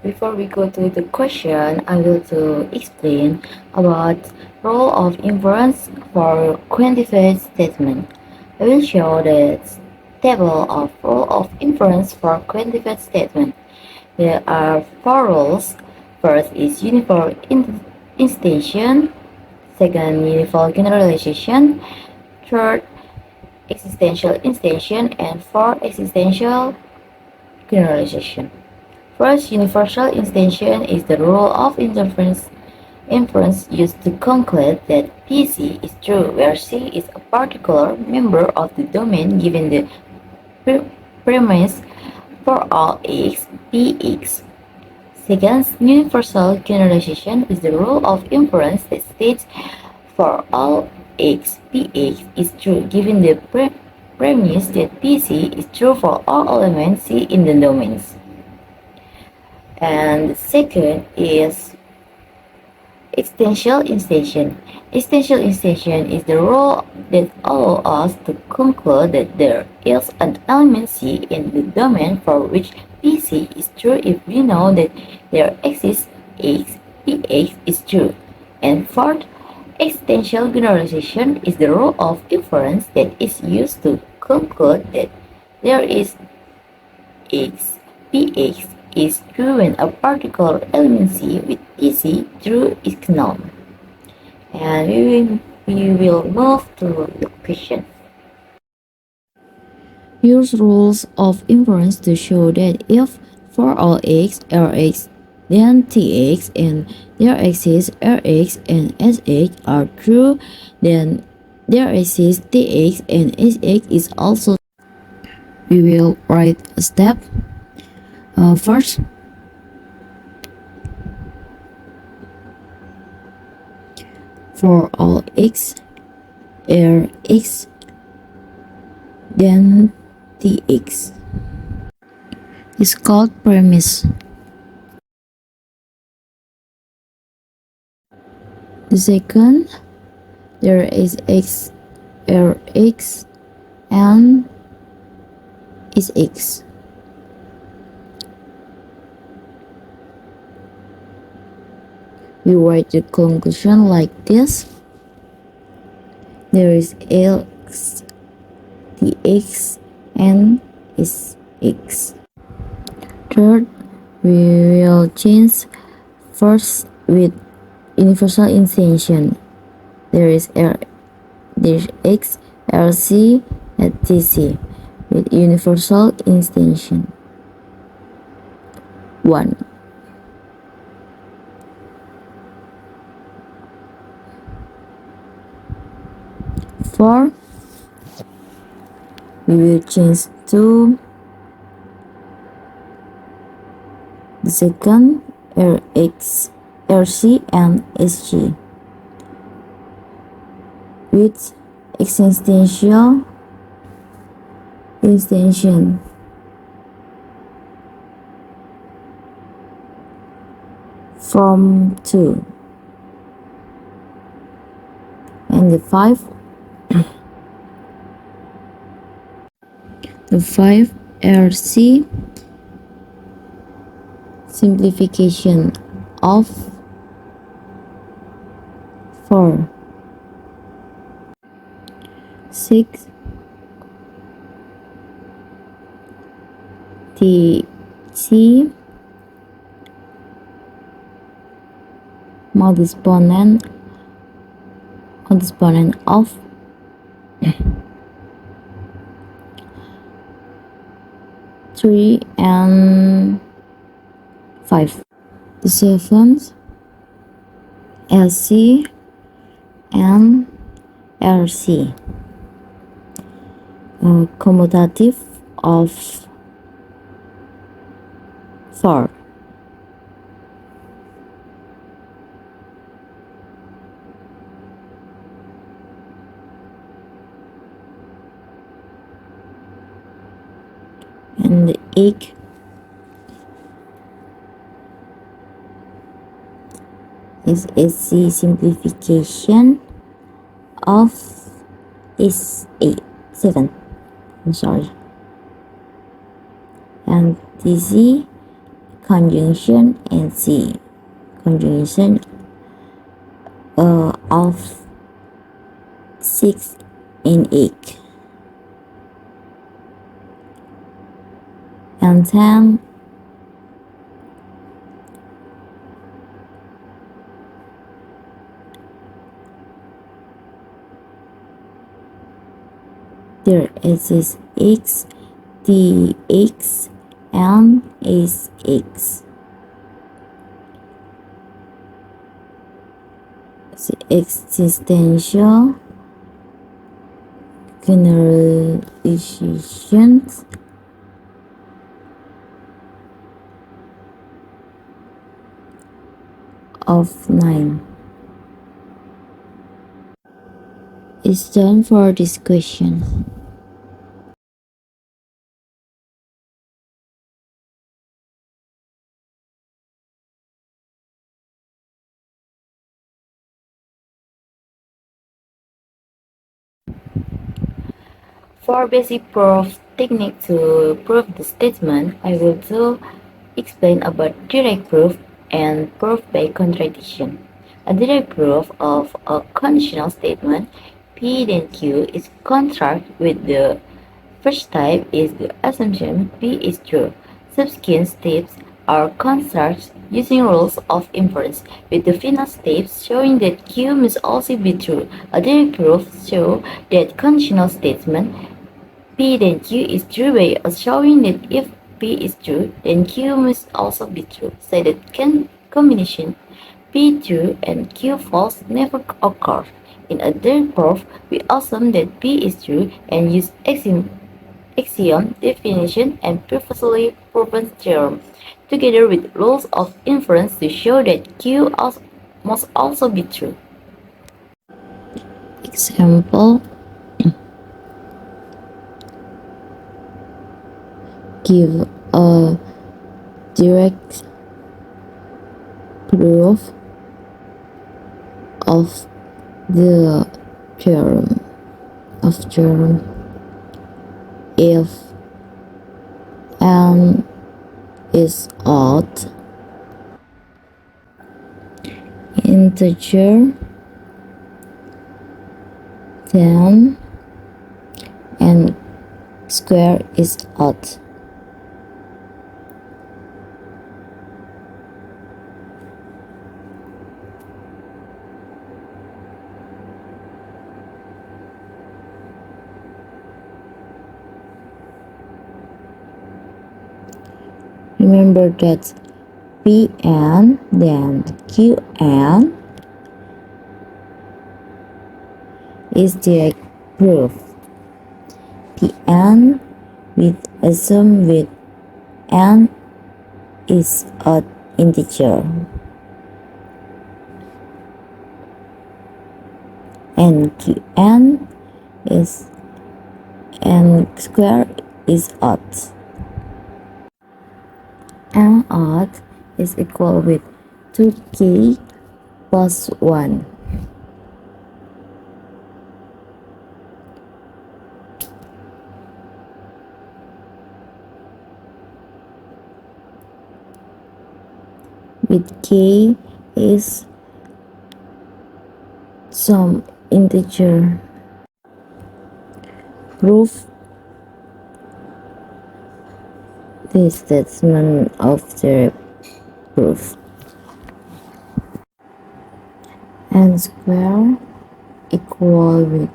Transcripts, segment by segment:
Before we go to the question, I will to explain about role of inference for quantified statement. I will show the table of role of inference for quantified statement. There are four rules. First is uniform instantiation, second uniform generalization, third existential instantiation, and fourth existential generalization. First, universal instantiation is the rule of inference used to conclude that PC is true, where C is a particular member of the domain given the premise for all X, Px. Second, universal generalization is the rule of inference that states for all X, Px is true given the premise that PC is true for all elements C in the domains. And the second is existential instantiation. Existential instantiation is the rule that allows us to conclude that there is an element C in the domain for which PC is true if we know that there exists X, Px is true. And fourth, existential generalization is the rule of inference that is used to conclude that there is X, Px is true when a particular element C with PC true is known. And we will move to the question. Use rules of inference to show that if for all x, Rx, then Tx and there exists Rx and Sx are true, then there exists Tx and Sx is also. We will write a step. First, for all x, Rx, then Tx is called premise. The second, there is x, Rx, and is x. We write the conclusion like this. There is x, Tx, and is x. Third, we will change first with universal instantiation. There is x, Rc, and Tc with universal instantiation. 1. For we will change to the second Rx, Rc, and Sg with existential instantiation. From 2 and the 5 Rc simplification of 4 6 Tc mod exponent of 3 and 5. The seventh, Lc and Rc commutative of 4. And the egg is Sc simplification of is 7. I'm sorry. And Tc conjunction, and C. Conjunction of 6 and 8. And then there is x, dx, and sx. The existential generalizations of 9 is done for this question. For basic proof technique to prove the statement, I will explain about direct proof and proof by contradiction. A direct proof of a conditional statement P then Q is contrast with the first type is the assumption P is true. Subsequent steps are constructed using rules of inference, with the final steps showing that Q must also be true. A direct proof shows that conditional statement P then Q is true by showing that if P is true, then Q must also be true. Say that combination P true and Q false never occurs. In a direct proof, we assume that P is true and use axiom, definition, and previously proven theorem, together with rules of inference to show that Q must also be true. Example: give a direct proof of the theorem if n is odd, integer, then n square is odd. Remember that Pn then Qn is direct proof. Pn with assume with n is odd integer and Qn is n square is odd. N odd is equal with 2k plus 1. With k is some integer. Proof the statement of the proof. N square equal with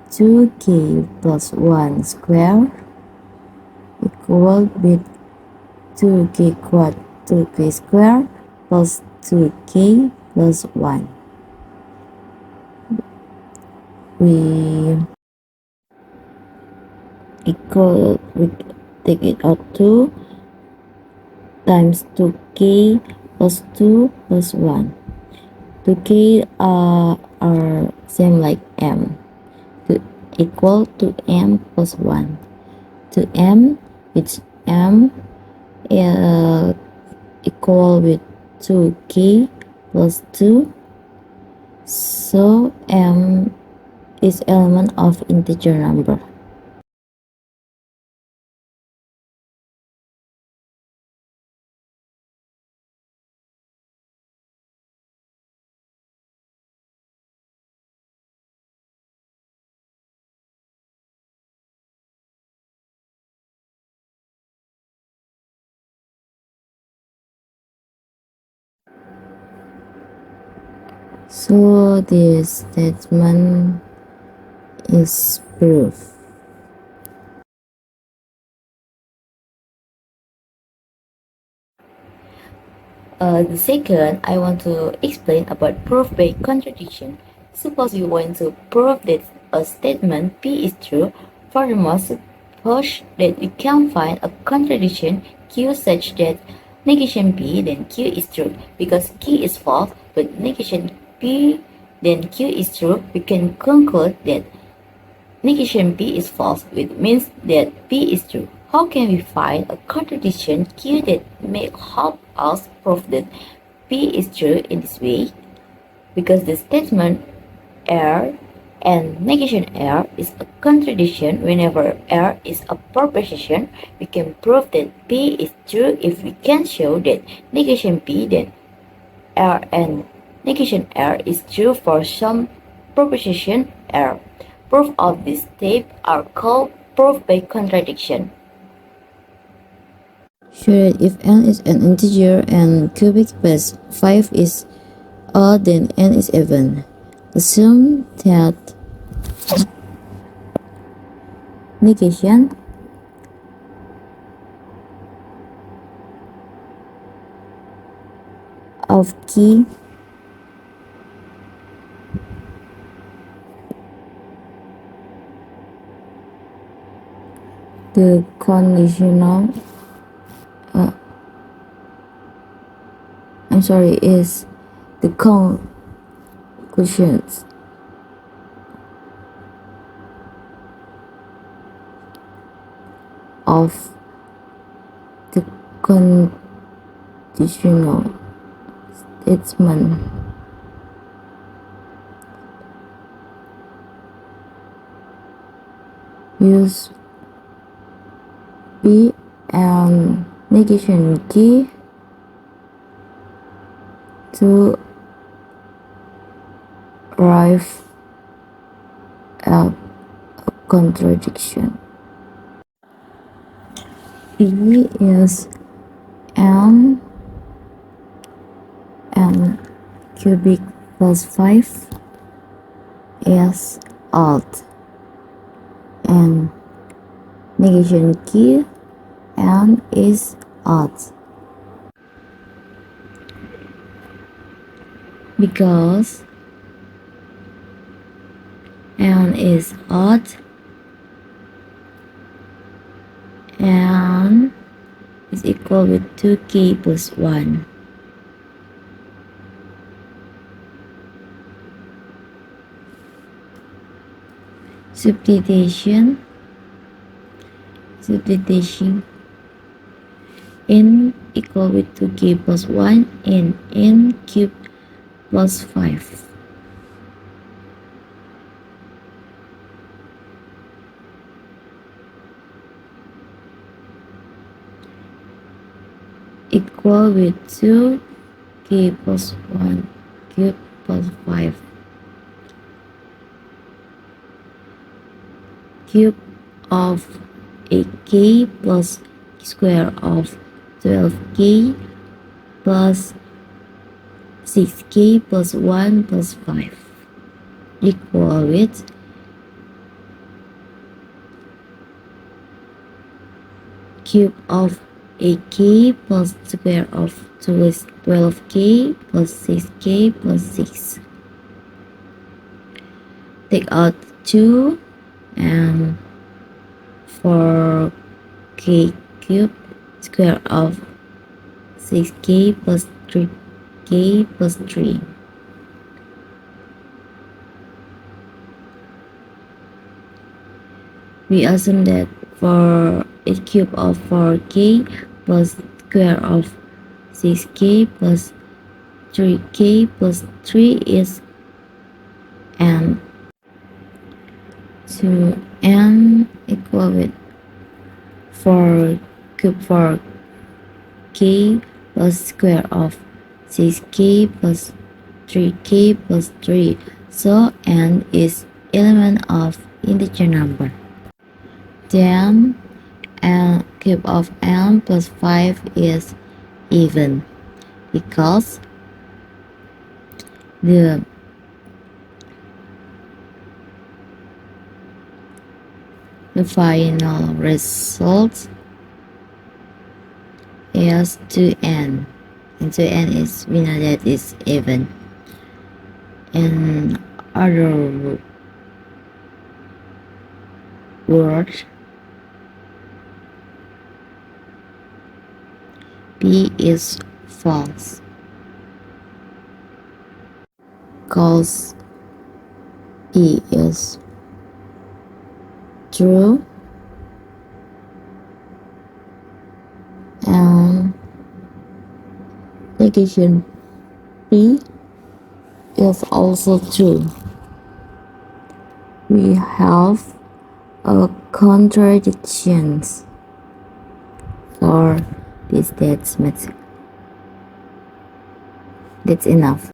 2k plus 1 square equal with 2k square plus 2k plus 1. We take it out 2 times 2k plus 2 plus 1. 2k are same like m, equal to m plus 1. To m, which m equal with 2k plus 2, so m is element of integer number. So this statement is proof. The second, I want to explain about proof by contradiction. Suppose you want to prove that a statement P is true. Furthermore, suppose that you can find a contradiction Q such that negation P then Q is true. Because Q is false, but negation P then Q is true, we can conclude that negation P is false, which means that P is true. How can we find a contradiction Q that may help us prove that P is true in this way? Because the statement R and negation R is a contradiction. Whenever R is a proposition, we can prove that P is true if we can show that negation P then R and negation R is true for some proposition R. Proof of this type are called proof by contradiction. Show that if n is an integer and cubic plus 5 is odd, then n is even. Assume that negation of key the conditional is the conclusions of the conditional statement. Use P and negation key to arrive at a contradiction. P is n cubic plus 5 is odd, and negation key n is odd. Because n is odd and is equal with 2k plus 1. Substitution n equal with 2k plus 1 and n cubed plus 5. Equal with 2k plus 1 cubed plus 5. Cube of 8k plus square of 12k plus 6k plus 1 plus 5 equal with cube of 8k plus square of 12k plus 6k plus 6. Take out 2 and 4k cubed square of 6k plus 3k plus 3. We assume that for a cube of 4k plus square of 6k plus 3k plus 3 is n. So n equal with 4 cube 4k plus square of 6k plus 3k plus 3. So n is element of integer number. Then n cube of n plus 5 is even because the The final result is 2n. And 2n is, we know that is even. In other words, B is false, cause E is true and negation B is also true. We have a contradiction for this statement. That's enough.